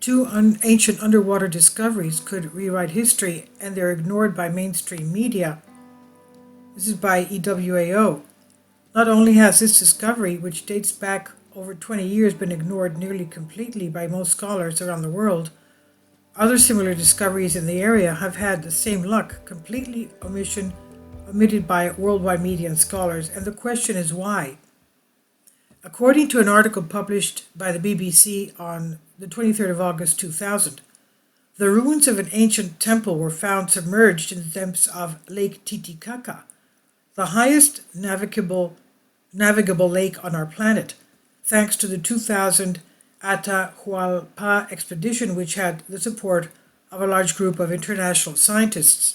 two ancient underwater discoveries could rewrite history, and they're ignored by mainstream media. This is by EWAO. Not only has this discovery, which dates back over 20 years, been ignored nearly completely by most scholars around the world, other similar discoveries in the area have had the same luck, completely omitted by worldwide media and scholars, and the question is why? According to an article published by the BBC on the 23rd of August 2000, the ruins of an ancient temple were found submerged in the depths of Lake Titicaca, the highest navigable lake on our planet, thanks to the 2000 Atahualpa expedition, which had the support of a large group of international scientists.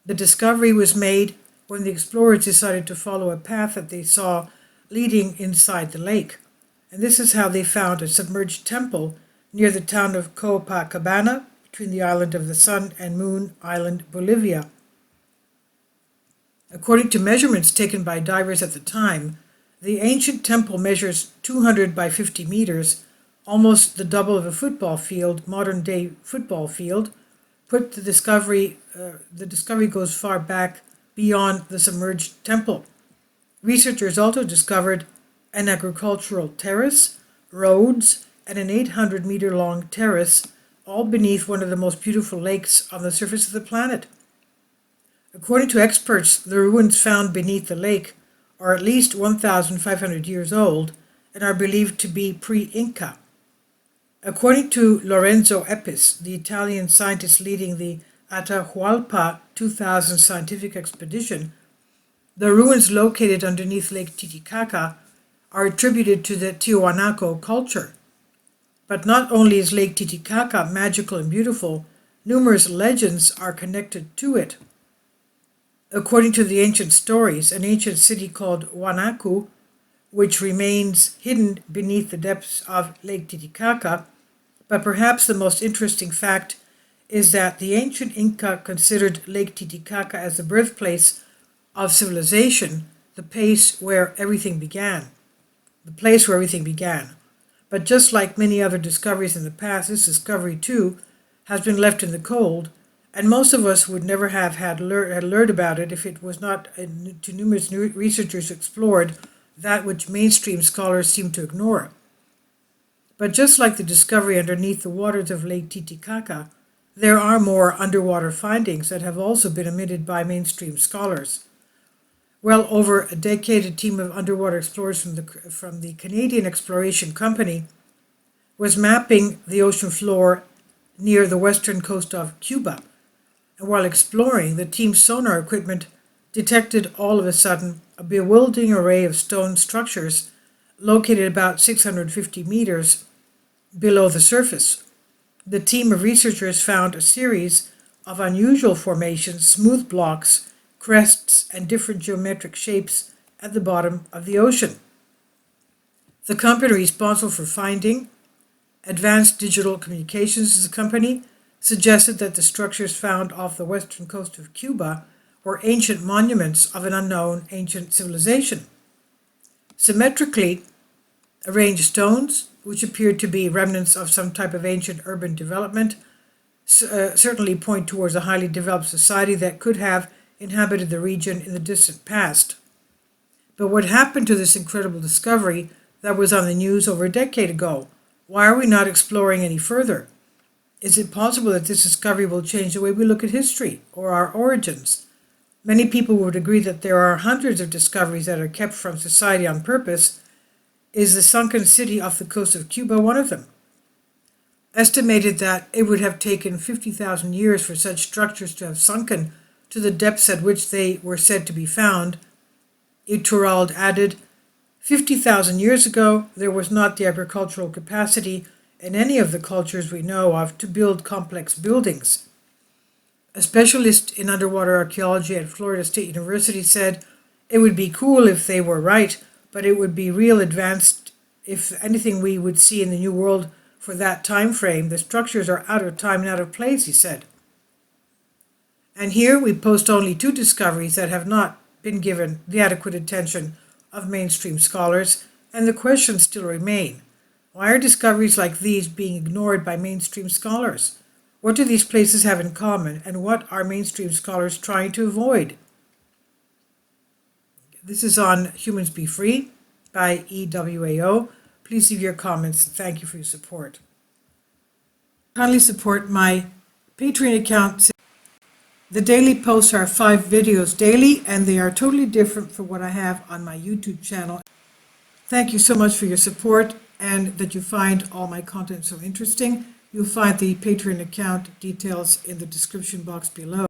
The discovery was made when the explorers decided to follow a path that they saw leading inside the lake, and this is how they found a submerged temple near the town of Copacabana, between the island of the Sun and Moon Island, Bolivia. According to measurements taken by divers at the time, the ancient temple measures 200 by 50 meters, almost the double of a football field, modern-day football field. The discovery goes far back beyond the submerged temple. Researchers also discovered an agricultural terrace, roads, and an 800-meter-long terrace, all beneath one of the most beautiful lakes on the surface of the planet. According to experts, the ruins found beneath the lake are at least 1,500 years old and are believed to be pre-Inca. According to Lorenzo Epis, the Italian scientist leading the Atahualpa 2000 scientific expedition, the ruins located underneath Lake Titicaca are attributed to the Tiwanaku culture. But not only is Lake Titicaca magical and beautiful, numerous legends are connected to it. According to the ancient stories, an ancient city called Wanaku, which remains hidden beneath the depths of Lake Titicaca, but perhaps the most interesting fact is that the ancient Inca considered Lake Titicaca as the birthplace of civilization, the place where everything began. But just like many other discoveries in the past, this discovery too has been left in the cold, and most of us would never have had learned about it if it was not to numerous researchers who explored that which mainstream scholars seem to ignore. But just like the discovery underneath the waters of Lake Titicaca, there are more underwater findings that have also been omitted by mainstream scholars. Well over a decade, a team of underwater explorers from the Canadian Exploration Company was mapping the ocean floor near the western coast of Cuba. And while exploring, the team's sonar equipment detected all of a sudden a bewildering array of stone structures located about 650 meters below the surface. The team of researchers found a series of unusual formations, smooth blocks, crests, and different geometric shapes at the bottom of the ocean. The company responsible for finding, Advanced Digital Communications is a company, suggested that the structures found off the western coast of Cuba were ancient monuments of an unknown ancient civilization. Symmetrically arranged stones, which appeared to be remnants of some type of ancient urban development, certainly point towards a highly developed society that could have inhabited the region in the distant past. But what happened to this incredible discovery that was on the news over a decade ago? Why are we not exploring any further? Is it possible that this discovery will change the way we look at history or our origins? Many people would agree that there are hundreds of discoveries that are kept from society on purpose. Is the sunken city off the coast of Cuba one of them? Estimated that it would have taken 50,000 years for such structures to have sunken to the depths at which they were said to be found, Iturralde added, 50,000 years ago, there was not the agricultural capacity in any of the cultures we know of to build complex buildings. A specialist in underwater archaeology at Florida State University said, it would be cool if they were right, but it would be real advanced if anything we would see in the New World for that time frame. The structures are out of time and out of place, he said. And here we post only two discoveries that have not been given the adequate attention of mainstream scholars, and the questions still remain. Why are discoveries like these being ignored by mainstream scholars? What do these places have in common, and what are mainstream scholars trying to avoid? This is on Humans Be Free by EWAO. Please leave your comments. Thank you for your support. Kindly support my Patreon account. The daily posts are 5 videos daily, and they are totally different from what I have on my YouTube channel. Thank you so much for your support and that you find all my content so interesting. You'll find the Patreon account details in the description box below.